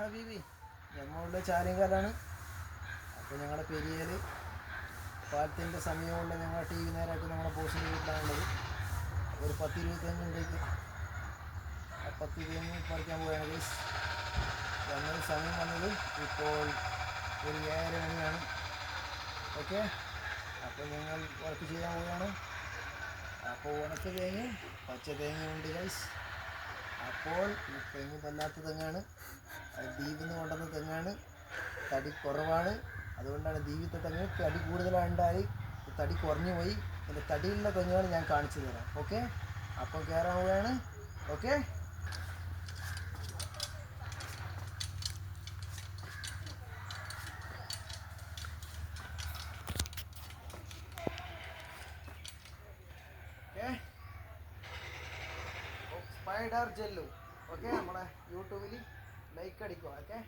ഹബീബി ഞമ്മളുടെ ചാലിയങ്കാലാണ്. അപ്പോൾ ഞങ്ങളുടെ പെരിയയിൽ പാലത്തിൻ്റെ സമയമുള്ള ഞങ്ങളുടെ ടി വി നേരമായിട്ട് നമ്മുടെ ബോസിൻ്റെ വീട്ടിലാണുള്ളത്. ഒരു 10-20 തെങ്ങുണ്ടേക്ക് ആ 10 തെങ്ങ് പറിക്കാൻ പോവുകയാണ് ഗൈസ്. ഞങ്ങൾ സമയം വന്നത് ഇപ്പോൾ ഒരു 7:30 മണിയാണ്. ഓക്കെ, അപ്പോൾ ഞങ്ങൾ വർക്ക് ചെയ്യാൻ പോവുകയാണ്. അപ്പോൾ ഉണക്ക തേങ്ങ പച്ച തേങ്ങയുണ്ട് ഗൈസ്. അപ്പോൾ ഈ തെങ്ങ് വല്ലാത്ത തെങ്ങാണ്, ദ്വീപിൽ നിന്ന് കൊണ്ടുവന്ന തെങ്ങാണ്. തടി കുറവാണ്, അതുകൊണ്ടാണ് ദ്വീപിലത്തെ തെങ്ങ്. തടി കൂടുതലുണ്ടായി തടി കുറഞ്ഞു പോയി. ഇതിൻ്റെ തടിയുള്ള തെങ്ങുകൾ ഞാൻ കാണിച്ചു തരാം. ഓക്കെ, അപ്പോൾ കയറാൻ പോവുകയാണ്. Okay, spider ജെല്ലു. ഓക്കെ, നമ്മളെ യൂട്യൂബിൽ ലൈക്ക് അടിക്കുക. ഓക്കെ.